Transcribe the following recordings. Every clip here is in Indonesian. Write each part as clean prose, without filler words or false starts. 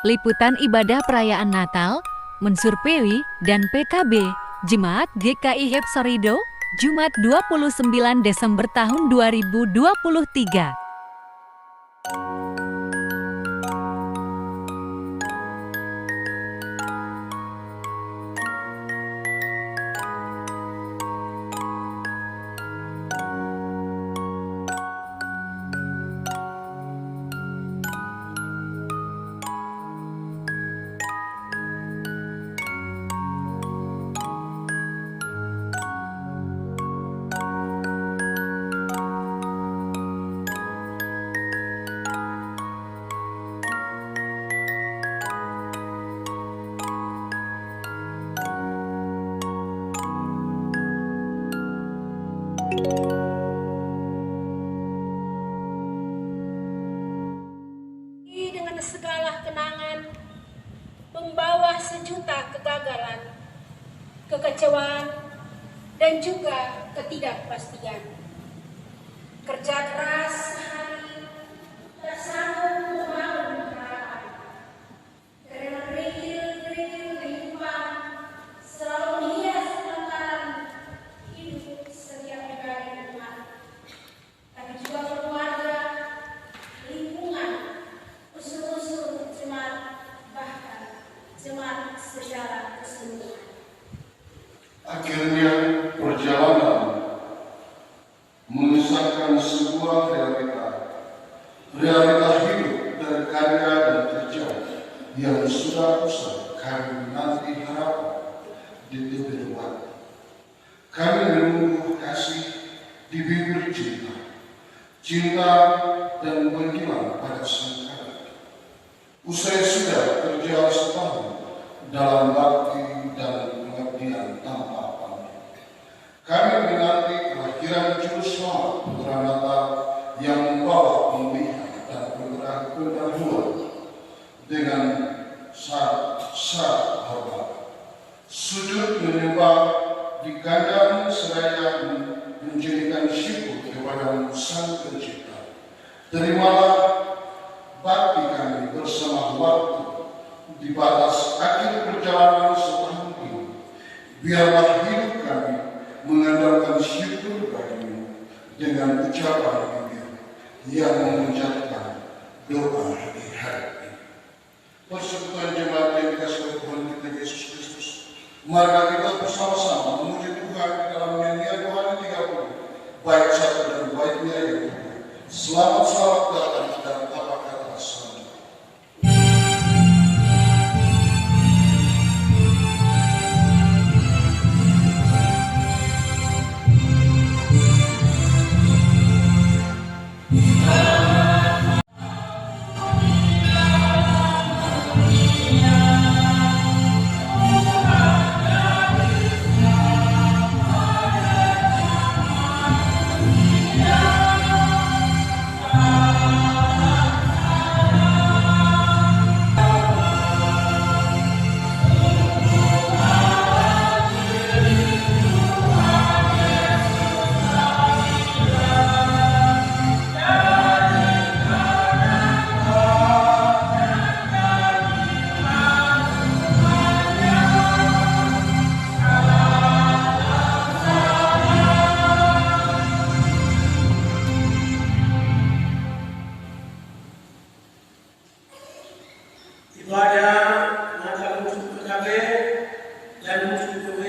Liputan ibadah perayaan Natal, Mensur PW dan PKB, Jemaat GKI Hepsorido, Jumat 29 Desember tahun 2023. Dengan segala kenangan, membawa sejuta kegagalan, kekecewaan, dan juga ketidakpastian. Kerja keras sehari tak sanggup membangun harapan. Kerikil-kerikil kehidupan selalu menghias pelataran hidup setiap pribadi umat, tapi juga keluarga, lingkungan, unsur-unsur jemaat, bahkan jemaat secara keseluruhan. Akhirnya perjalanan mengisahkan sebuah realita hidup dari karya dan kerja yang sudah usai kami nanti harapan di tepi waktu. Kami menunggu kasih di bibir cinta dan panggilan pada sang Kanak. Usai sudah kerja setahun dalam bakti dan pengabdian tanpa pamrih, kami menanti kelahiran Juru Selamat Putra Natal yang membawa pemulihan dan pendahuluan dengan syarat hormat. Sujud menyembah di kandang seraya menjadikan syukur kepada Sang Pencipta. Terimalah bakti kami bersama waktu di batas akhir perjalanan setahun ini. Biarlah hidup kami mengandalkan syukur bagimu dengan ucapan bibir yang memanjatkan doa hati-hati ini. Persekutuan jemaat yang dikasih oleh Tuhan kita Yesus Kristus, mari kita bersama-sama memuji Tuhan di dalam nyanyian Yohanes 30, baik satu dan baiknya yang kedua. Selamat datang dan apa kata selanjutnya. Ibadah Natal untuk PKB dan untuk PW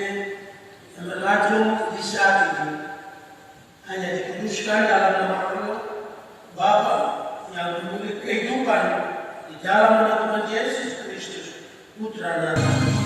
yang berlangsung di saat ini hanya dikuduskan dalam nama Allah Bapa yang memberi kehidupan di dalam nama Tuhan Yesus Kristus Putra Allah.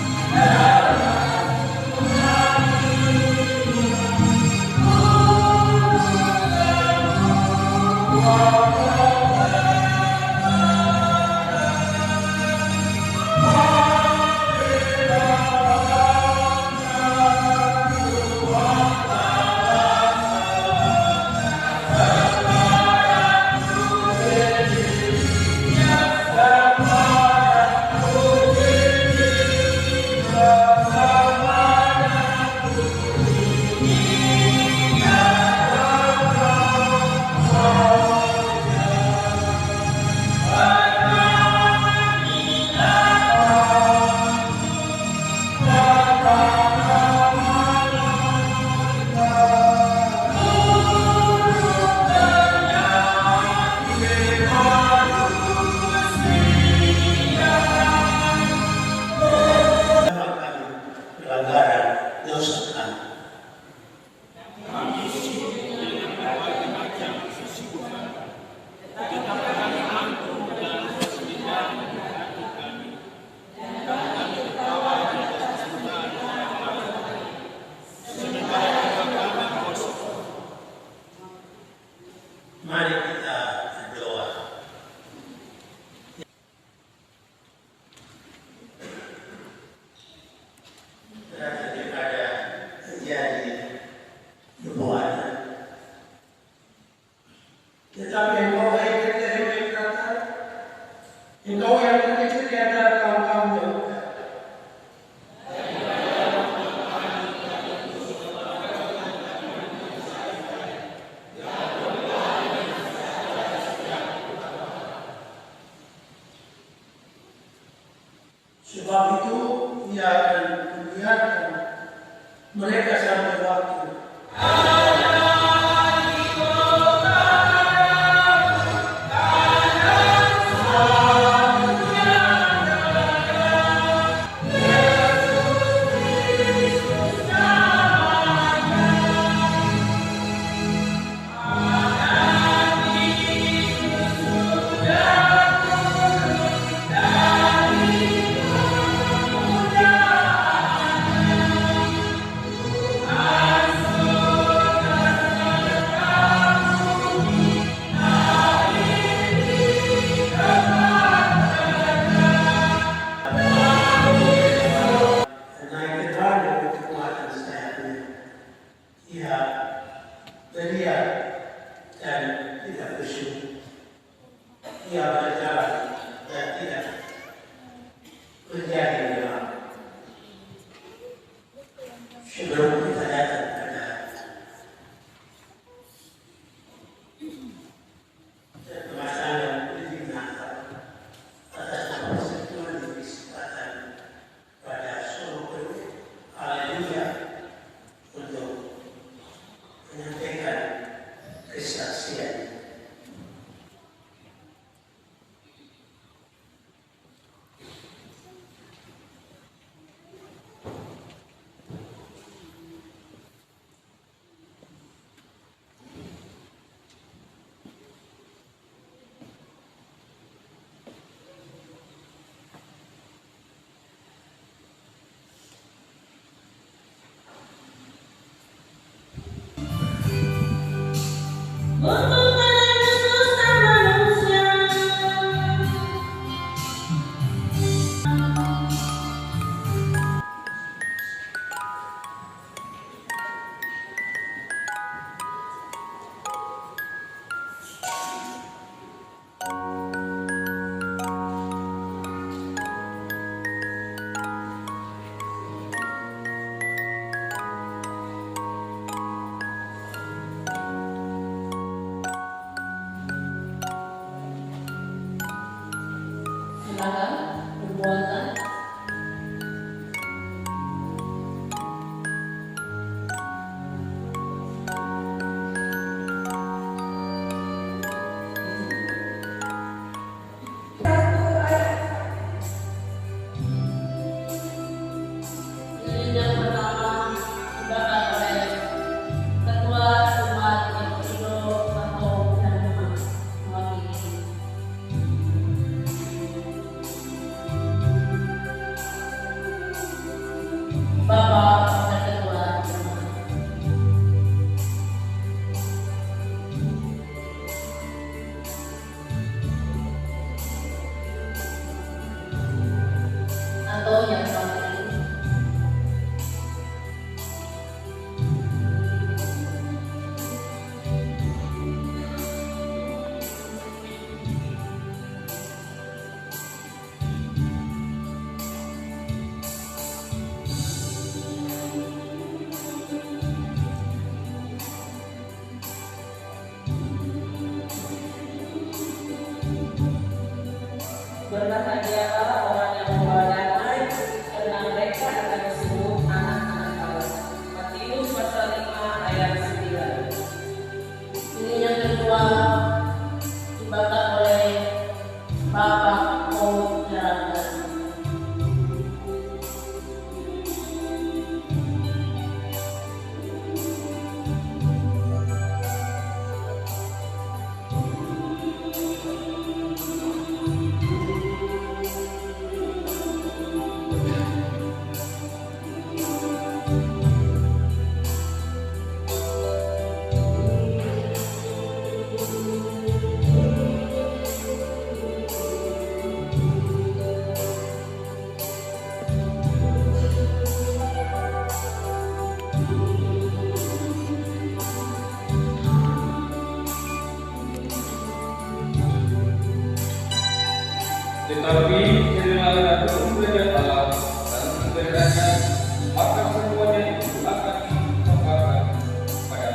Mari kita berdoa. Daripada terjadi perbuatan, tetapi engkau baik dari berkata, engkau yang terkecil di antara kaum-kaum Yehuda. Sebab itu ia akan membiarkan mereka sampai waktu. Naikkan harga kekuatan sayapnya. Ia beriak dan tidak bersyukur. Ia berjalan dan tidak menjadi gelap. Sebelum kita datang pada kemasangan politik Natal atas persatuan dan kesempatan pada seluruh haleluya untuk menyampaikan kesaksian. Tetapi terimalah pemberian Allah dan pemberiannya, maka semuanya itu akan dikembangkan pada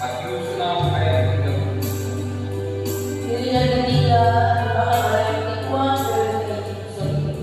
Matius 6 ayat 30. Diri yang ketiga merupakan orang yang kedua dari sorry.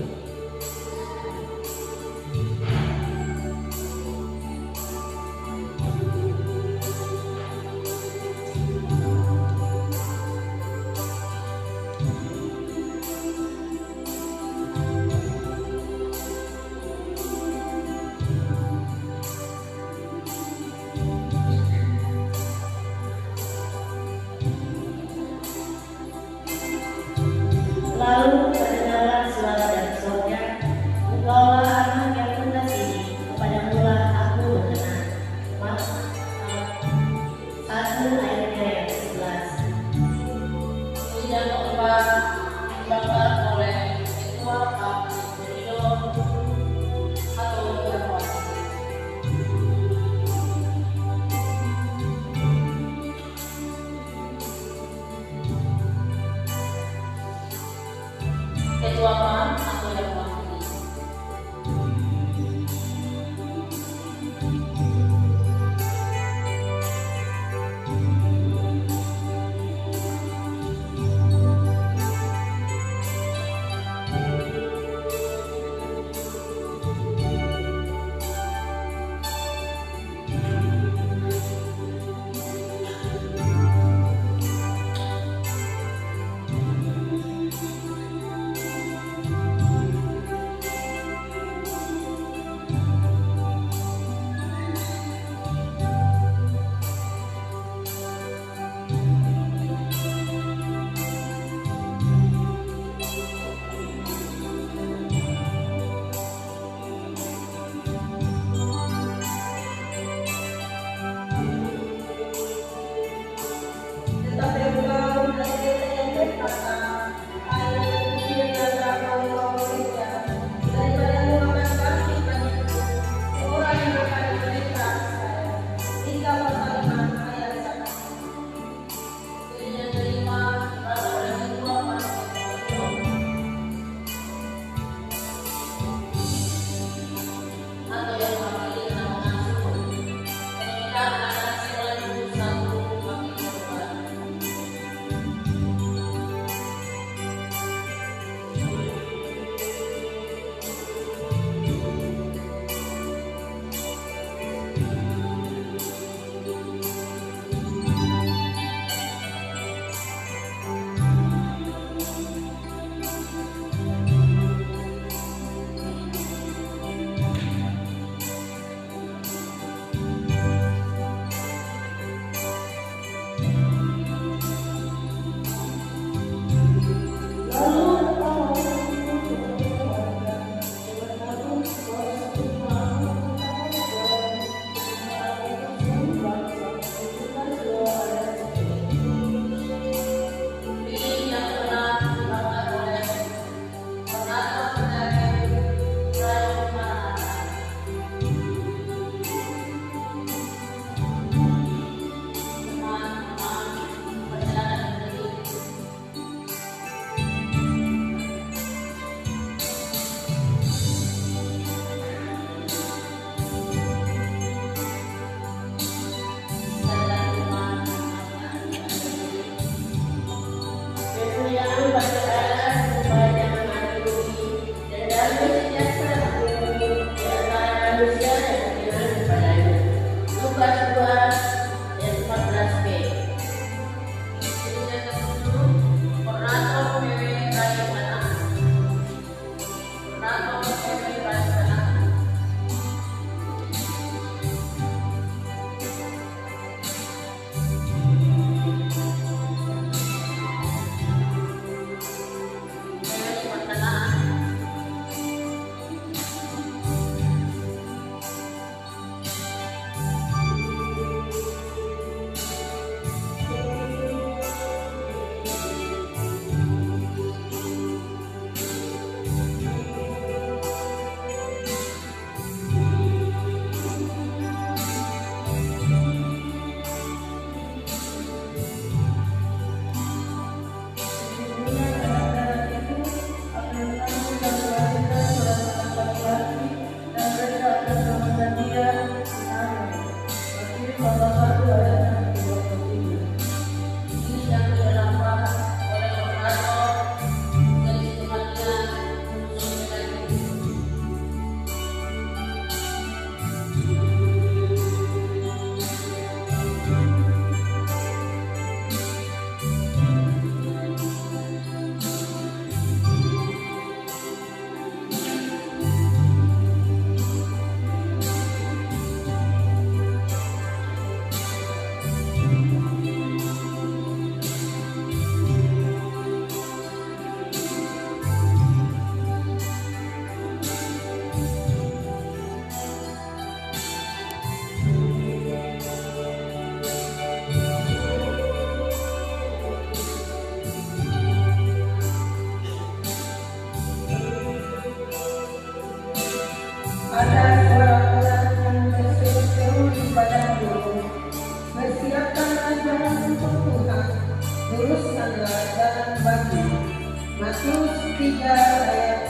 3 ayat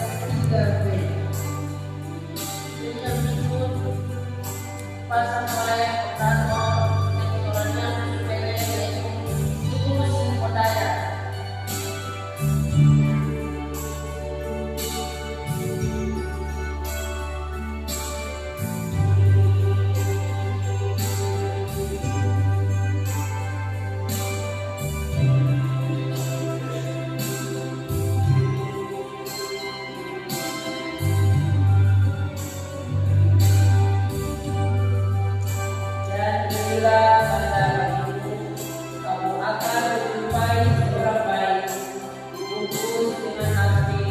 3b. Ini yang disebut pasal oleh pertama sektornya supaya yaitu suku mesin Kodaya. Dan bila pada itu kamu akan menjumpai seorang bayi dibungkus dengan hati.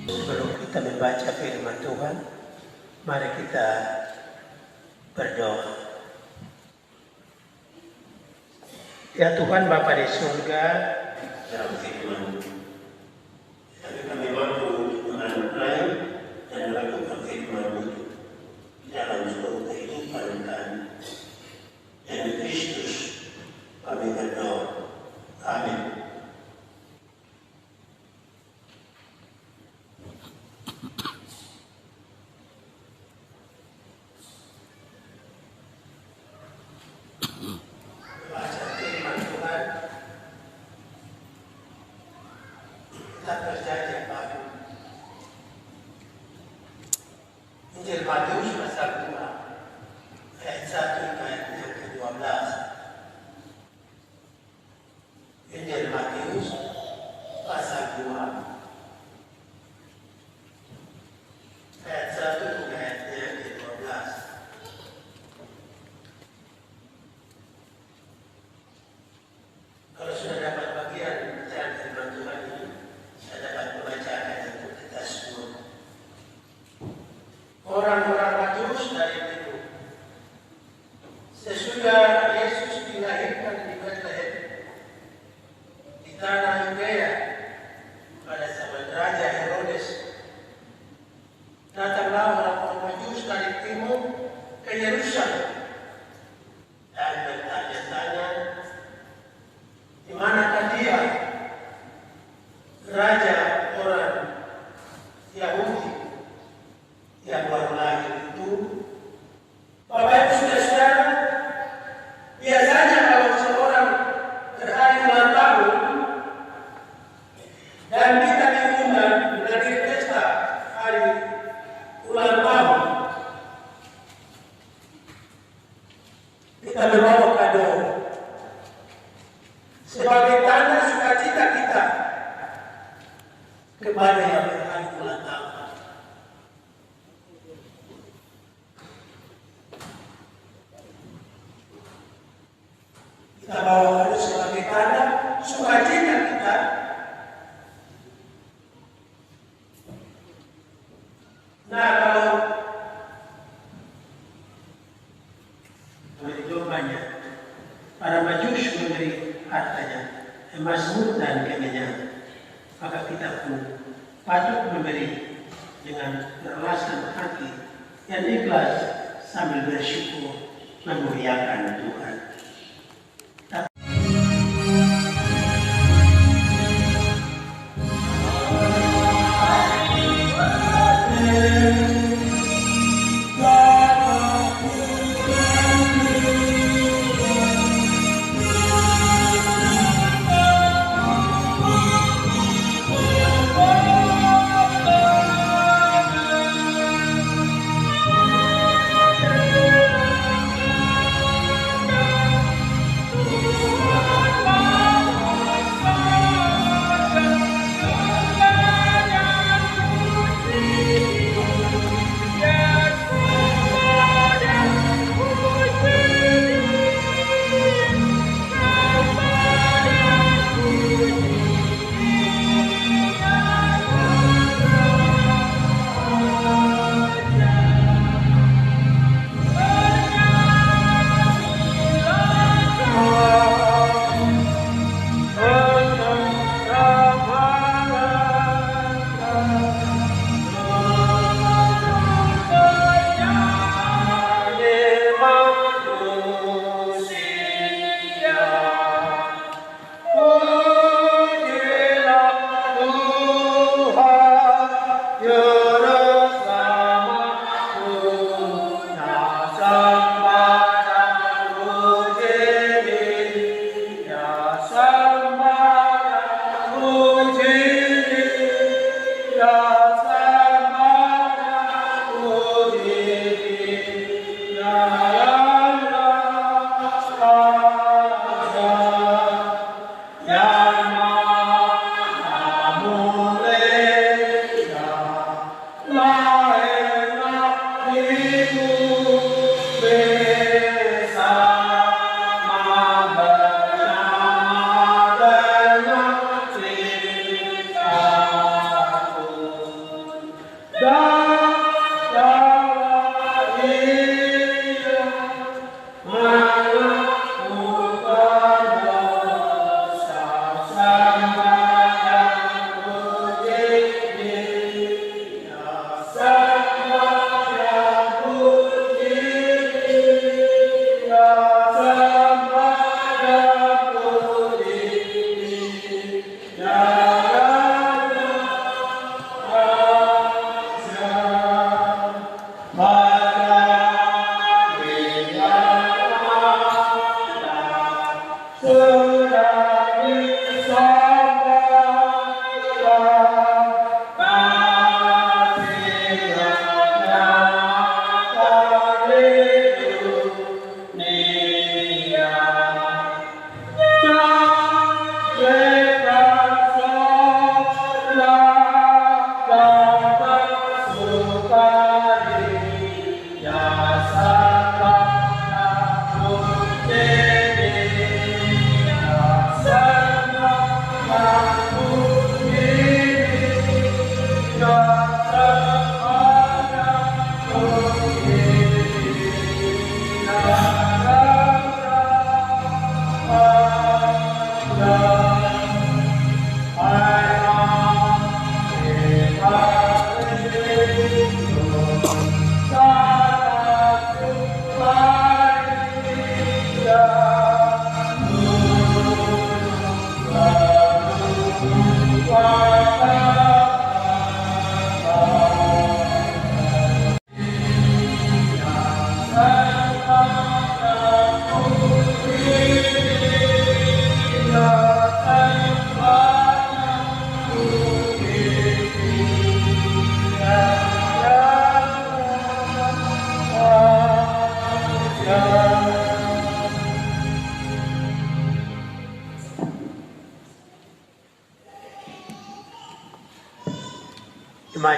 Sebelum kita membaca firman Tuhan, mari kita berdoa. Ya Tuhan Bapa di surga, dalam firman kami mampu mengenai dan melakukan firman itu dalam seluruh kehidupan kami. Demi Kristus kami berdoa. Amin. Kita percaya pada Injil Matius pasal 2 ayat 1 ayat yang ke-12. Injil Matius pasal 2 ayat 1 ayat yang ke-12. orang-orang Majus dari timur. Sesudah Yesus dilahirkan di Bethlehem di tanah Yudea pada zaman Raja Herodes, datanglah orang-orang Majus dari timur ke Yerusalem dan bertanya-tanya, di manakah dia, raja orang Yahudi yang baru lahir itu. Bapak Ibu Saudara-saudara, biasanya kalau seorang berhari ulang tahun dan kita diundang menghadiri pesta hari ulang tahun, kita membawa kado sebagai tanda sukacita kita kepada yang berhari ulang tahun. Kita bawa kado sebagai tanda sukacita kita nah kalau dombanya para Majus memberi hartanya, emas, dan kemenyan, maka kita pun patut memberi dengan beralasan hati yang ikhlas sambil bersyukur memuliakan Tuhan.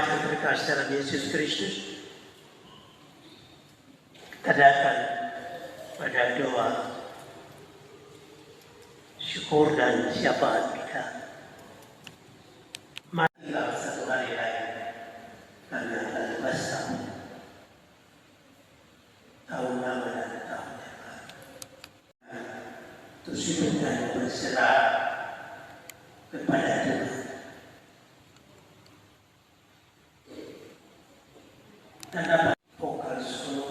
yang terkasih dalam Yesus Kristus, kita datang pada doa syukur dan syafaat kita. Marilah satu hari lagi karena telah basah tahun lama dan tahun yang baru. Terus kita berserah kepada Tuhan. Dan dapat vokal solo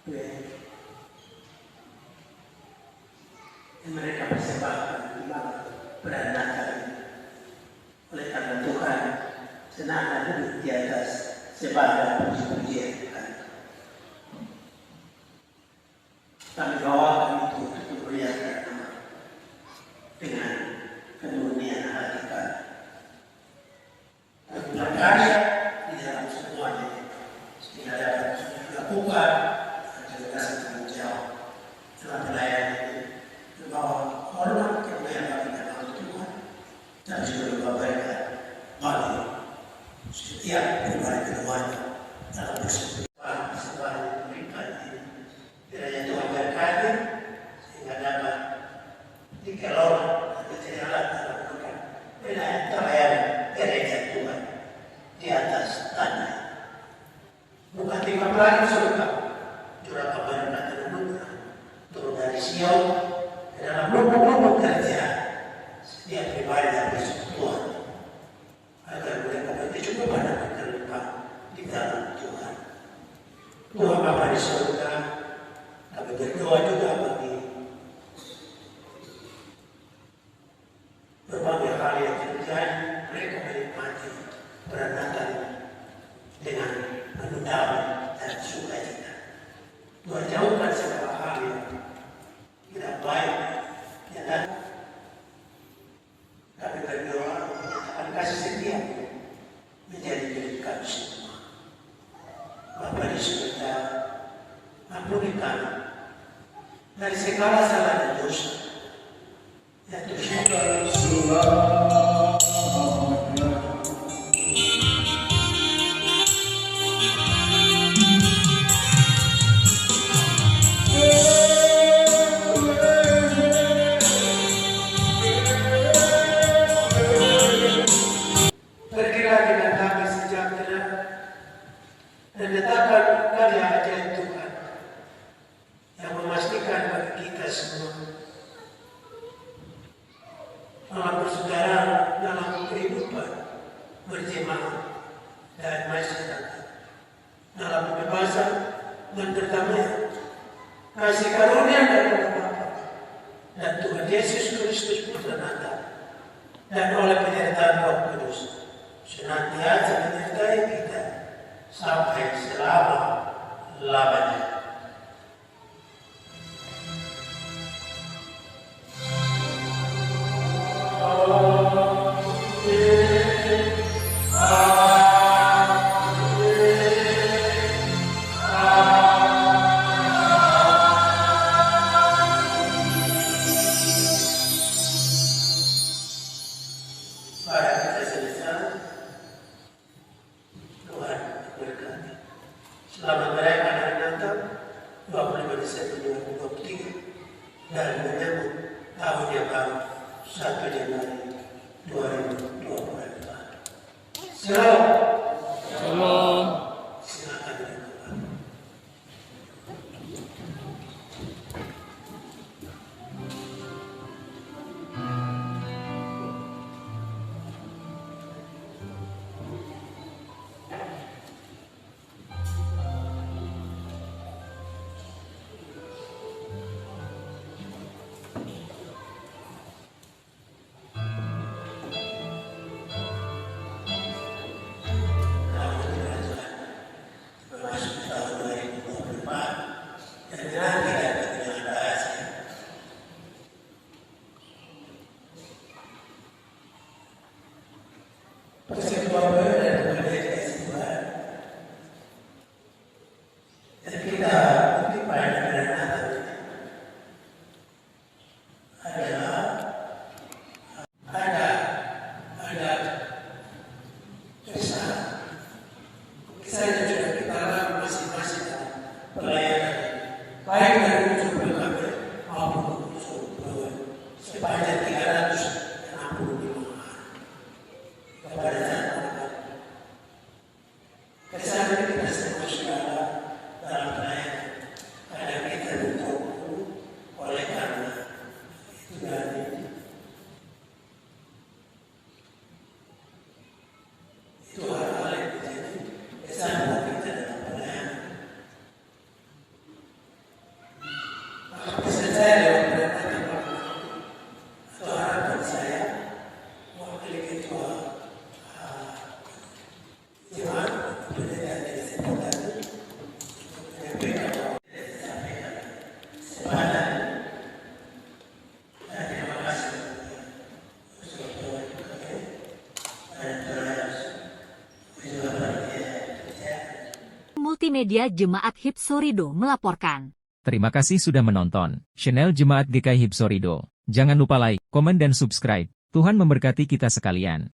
yang mereka persembahkan pada Natal. Oleh karena Tuhan senang duduk di atas sebagai puji-pujian Tuhan. Kami bawakan itu untuk memuliakan nama dengan kemurnian hati kami. Berkarya di dalam semuanya sehingga dapat dilakukan dengan tanggung jawab dalam pelayanan ini membawa hormat kemuliaan bagi nama Tuhan dan juga memberikan bagi setiap pribadi keduanya dalam persembahan mereka ini. Kiranya Tuhan berkati sehingga dapat dikelola dan berjalan dalam pelayanan gereja Tuhan di atas tanah. Bukan di mempelai surga, curah keberkatan anugerah turun dari Sion ke dalam lubuk-lubuk kerjaan setiap pribadi yang bersekutuan agar mereka berkecukupan dan berkelimpahan di dalam Tuhan. Tuhan Bapa di surga, kami berdoa juga bagi berbagai hal yang terjadi, mereka menikmati peranakan dengan penuh damai dan sukacita. Tuhan jauhkan segala hal yang tidak baik dan kami berdoa akan kasih setia menjadi milik kami semua. Bapa di surga, ampuni kami dari segala salah dan dosa yang Tuhan. Pergilah dengan damai sejahtera dan letakkan karya ajaib Tuhan yang memastikan bagi kita semua dalam persaudaraan dalam kehidupan berjemaah dan masyarakat, dalam kebebasan dan perdamaian, kasih karunia dari Bapa dan Tuhan Yesus Kristus Putra Natal dan oleh penyertaan Roh Kudus senantiasa menyertai kita sampai selama-lamanya. Para kita selesai, Tuhan berkati. Selamat merayakan hari Natal 25 Desember 2023 dan menyambut tahun yang baru 1 Januari 2024. Shalom. Shalom. Silakan berdoa. Saya juga kita lakukan masing-masing pelayanan, baik dari unsur PKB maupun unsur pegawai sebanyak 365 kepada masyarakat. Kesalahan kita semua sudah ada dalam pelayanan, karena kita didukung oleh karena itu dari itu hal-hal yang menjadi kesalahan kita dalam pelayanan. Maka pesan saya lewat perintah atau harapan saya mewakili ketua jemaat pendeta dari sebutan menyampaikan sepadan dan terima kasih untuk PKB dan pelayanan. Multimedia Jemaat Hipsorido melaporkan. Terima kasih sudah menonton channel Jemaat GKI Hipsorido. Jangan lupa like, komen dan subscribe. Tuhan memberkati kita sekalian.